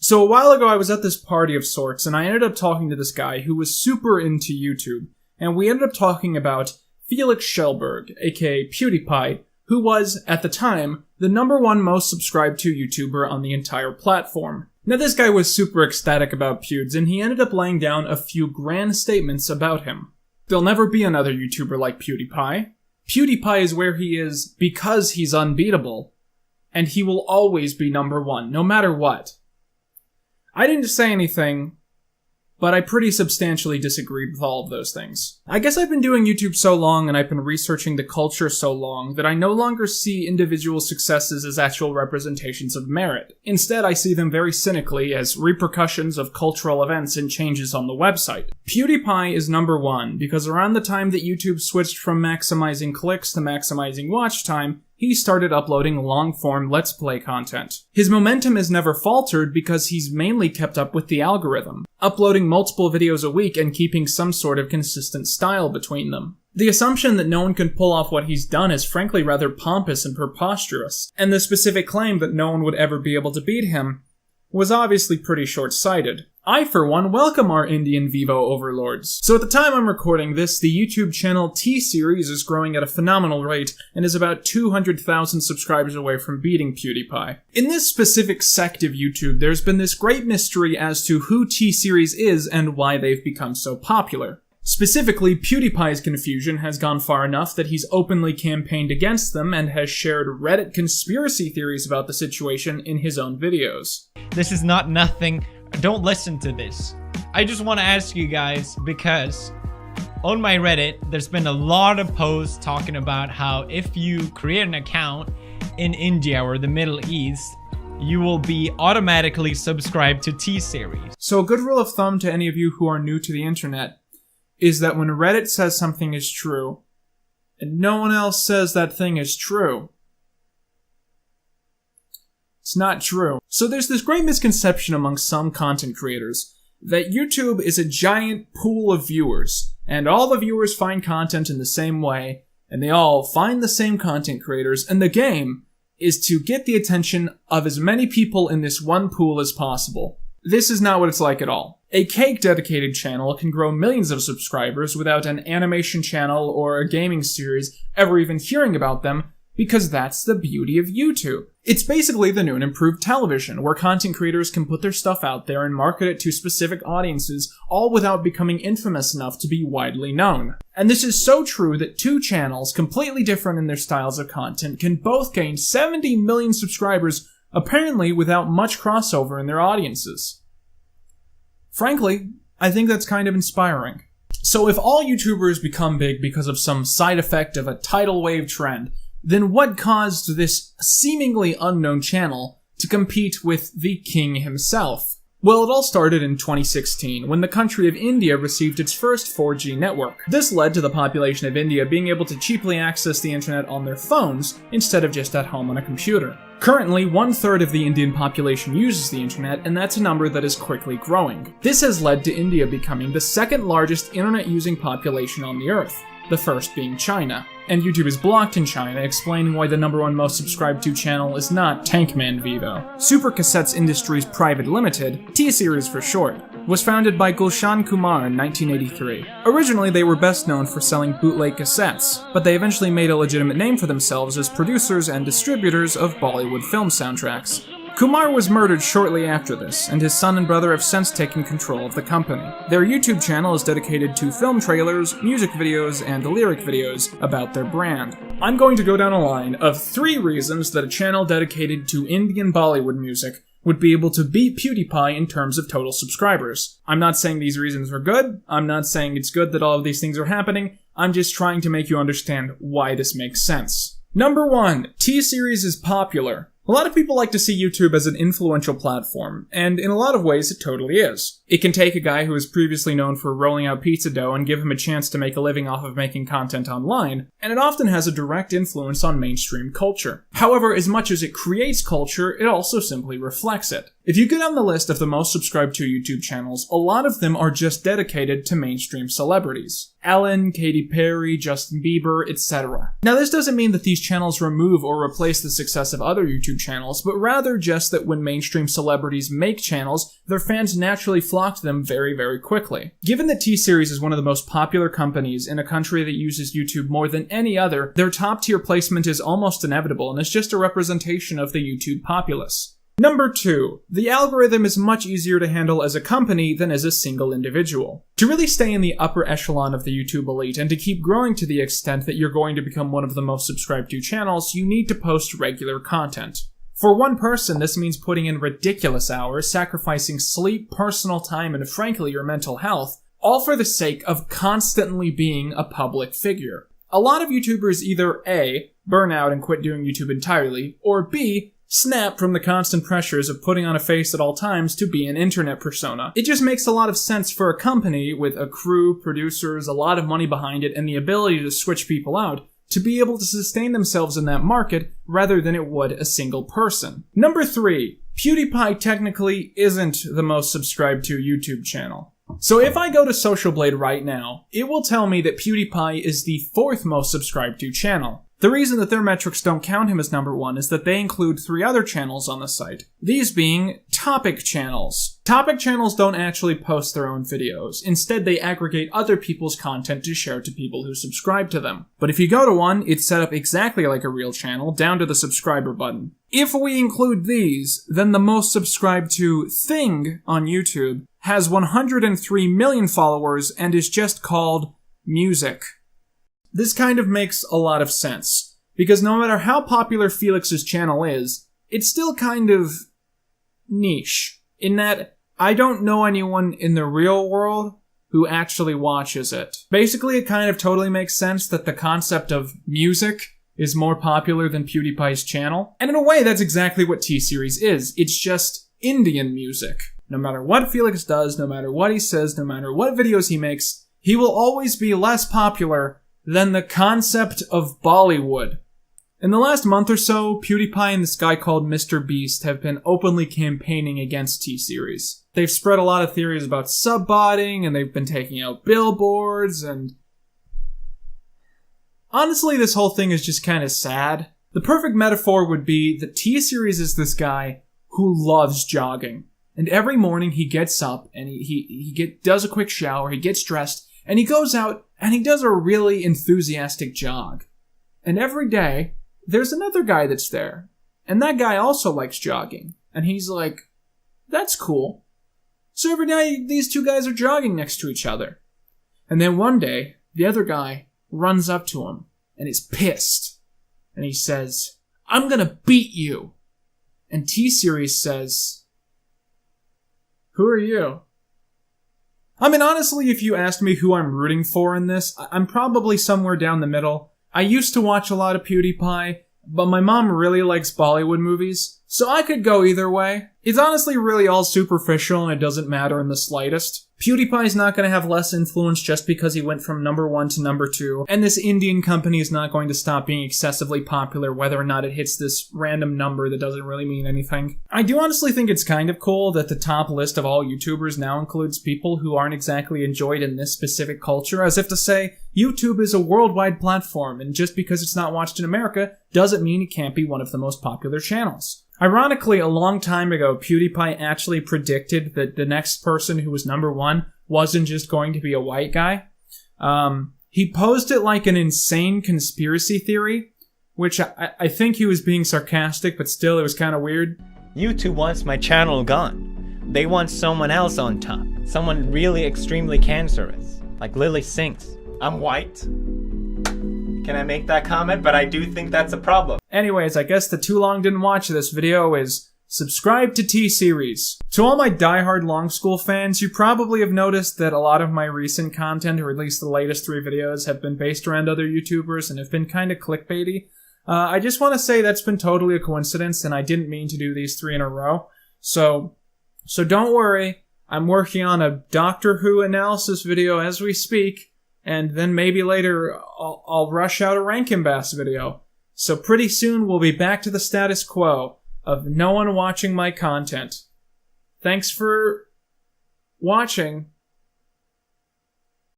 So a while ago I was at this party of sorts, and I ended up talking to this guy who was super into YouTube, and we ended up talking about Felix Schellberg, aka PewDiePie, who was, at the time, the #1 most subscribed to YouTuber on the entire platform. Now this guy was super ecstatic about Pewds, and he ended up laying down a few grand statements about him. There'll never be another YouTuber like PewDiePie. PewDiePie is where he is because he's unbeatable, and he will always be #1, no matter what. I didn't say anything, but I pretty substantially disagreed with all of those things. I guess I've been doing YouTube so long and I've been researching the culture so long that I no longer see individual successes as actual representations of merit. Instead, I see them very cynically as repercussions of cultural events and changes on the website. PewDiePie is #1 because around the time that YouTube switched from maximizing clicks to maximizing watch time, he started uploading long-form Let's Play content. His momentum has never faltered because he's mainly kept up with the algorithm, uploading multiple videos a week and keeping some sort of consistent style between them. The assumption that no one can pull off what he's done is frankly rather pompous and preposterous, and the specific claim that no one would ever be able to beat him was obviously pretty short-sighted. I, for one, welcome our Indian Vivo overlords. So at the time I'm recording this, the YouTube channel T-Series is growing at a phenomenal rate and is about 200,000 subscribers away from beating PewDiePie. In this specific sect of YouTube, there's been this great mystery as to who T-Series is and why they've become so popular. Specifically, PewDiePie's confusion has gone far enough that he's openly campaigned against them and has shared Reddit conspiracy theories about the situation in his own videos. This is not nothing. Don't listen to this. I just want to ask you guys, because on my Reddit, there's been a lot of posts talking about how if you create an account in India or the Middle East, you will be automatically subscribed to T-Series. So a good rule of thumb to any of you who are new to the internet is that when Reddit says something is true, and no one else says that thing is true, it's not true. So there's this great misconception among some content creators that YouTube is a giant pool of viewers, and all the viewers find content in the same way, and they all find the same content creators, and the game is to get the attention of as many people in this one pool as possible. This is not what it's like at all. A cake-dedicated channel can grow millions of subscribers without an animation channel or a gaming series ever even hearing about them, because that's the beauty of YouTube. It's basically the new and improved television, where content creators can put their stuff out there and market it to specific audiences, all without becoming infamous enough to be widely known. And this is so true that two channels, completely different in their styles of content, can both gain 70 million subscribers, apparently without much crossover in their audiences. Frankly, I think that's kind of inspiring. So if all YouTubers become big because of some side effect of a tidal wave trend, then what caused this seemingly unknown channel to compete with the king himself? Well, it all started in 2016, when the country of India received its first 4G network. This led to the population of India being able to cheaply access the internet on their phones, instead of just at home on a computer. Currently, 1/3 of the Indian population uses the internet, and that's a number that is quickly growing. This has led to India becoming the second largest internet-using population on the Earth, the first being China. And YouTube is blocked in China, explaining why the #1 most subscribed to channel is not Tankman Vivo. Super Cassettes Industries Private Limited, T-Series for short, was founded by Gulshan Kumar in 1983. Originally, they were best known for selling bootleg cassettes, but they eventually made a legitimate name for themselves as producers and distributors of Bollywood film soundtracks. Kumar was murdered shortly after this, and his son and brother have since taken control of the company. Their YouTube channel is dedicated to film trailers, music videos, and lyric videos about their brand. I'm going to go down a line of 3 reasons that a channel dedicated to Indian Bollywood music would be able to beat PewDiePie in terms of total subscribers. I'm not saying these reasons are good, I'm not saying it's good that all of these things are happening, I'm just trying to make you understand why this makes sense. Number 1, T-Series is popular. A lot of people like to see YouTube as an influential platform, and in a lot of ways it totally is. It can take a guy who was previously known for rolling out pizza dough and give him a chance to make a living off of making content online, and it often has a direct influence on mainstream culture. However, as much as it creates culture, it also simply reflects it. If you go down the list of the most subscribed to YouTube channels, a lot of them are just dedicated to mainstream celebrities. Ellen, Katy Perry, Justin Bieber, etc. Now this doesn't mean that these channels remove or replace the success of other YouTube channels, but rather just that when mainstream celebrities make channels, their fans naturally flock to them very, very quickly. Given that T-Series is one of the most popular companies in a country that uses YouTube more than any other, their top tier placement is almost inevitable and is just a representation of the YouTube populace. Number 2. The algorithm is much easier to handle as a company than as a single individual. To really stay in the upper echelon of the YouTube elite and to keep growing to the extent that you're going to become one of the most subscribed to channels, you need to post regular content. For one person, this means putting in ridiculous hours, sacrificing sleep, personal time, and frankly your mental health, all for the sake of constantly being a public figure. A lot of YouTubers either A, burn out and quit doing YouTube entirely, or B, snap from the constant pressures of putting on a face at all times to be an internet persona. It just makes a lot of sense for a company with a crew, producers, a lot of money behind it, and the ability to switch people out to be able to sustain themselves in that market rather than it would a single person. Number 3. PewDiePie technically isn't the most subscribed to YouTube channel. So if I go to Social Blade right now, it will tell me that PewDiePie is the 4th most subscribed to channel. The reason that their metrics don't count him as number 1 is that they include 3 other channels on the site, these being topic channels. Topic channels don't actually post their own videos. Instead, they aggregate other people's content to share to people who subscribe to them. But if you go to one, it's set up exactly like a real channel, down to the subscriber button. If we include these, then the most subscribed to thing on YouTube has 103 million followers and is just called music. This kind of makes a lot of sense, because no matter how popular Felix's channel is, it's still kind of niche, in that I don't know anyone in the real world who actually watches it. Basically, it kind of totally makes sense that the concept of music is more popular than PewDiePie's channel, and in a way that's exactly what T-Series is. It's just Indian music. No matter what Felix does, no matter what he says, no matter what videos he makes, he will always be less popular than the concept of Bollywood. In the last month or so, PewDiePie and this guy called Mr. Beast have been openly campaigning against T-Series. They've spread a lot of theories about sub-botting, and they've been taking out billboards, and honestly, this whole thing is just kind of sad. The perfect metaphor would be that T-Series is this guy who loves jogging. And every morning he gets up and he does a quick shower, he gets dressed, and he goes out and he does a really enthusiastic jog. And every day, there's another guy that's there. And that guy also likes jogging. And he's like, that's cool. So every day, these two guys are jogging next to each other. And then one day, the other guy runs up to him and is pissed. And he says, I'm gonna beat you. And T-Series says, who are you? I mean, honestly, if you asked me who I'm rooting for in this, I'm probably somewhere down the middle. I used to watch a lot of PewDiePie, but my mom really likes Bollywood movies, so I could go either way. It's honestly really all superficial and it doesn't matter in the slightest. PewDiePie's not going to have less influence just because he went from number 1 to number 2, and this Indian company is not going to stop being excessively popular whether or not it hits this random number that doesn't really mean anything. I do honestly think it's kind of cool that the top list of all YouTubers now includes people who aren't exactly enjoyed in this specific culture, as if to say, YouTube is a worldwide platform, and just because it's not watched in America doesn't mean it can't be one of the most popular channels. Ironically, a long time ago, PewDiePie actually predicted that the next person who was number 1 wasn't just going to be a white guy. He posed it like an insane conspiracy theory, which I think he was being sarcastic, but still it was kind of weird. YouTube wants my channel gone. They want someone else on top. Someone really extremely cancerous. Like Lily Sinks. I'm white. Can I make that comment? But I do think that's a problem. Anyways, I guess the too long didn't watch this video is subscribe to T-Series. To all my diehard Long School fans, you probably have noticed that a lot of my recent content, or at least the latest 3 videos, have been based around other YouTubers and have been kind of clickbaity. I just want to say that's been totally a coincidence, and I didn't mean to do these 3 in a row. So don't worry, I'm working on a Doctor Who analysis video as we speak, and then maybe later I'll rush out a Rankin Bass video. So pretty soon we'll be back to the status quo of no one watching my content. Thanks for watching.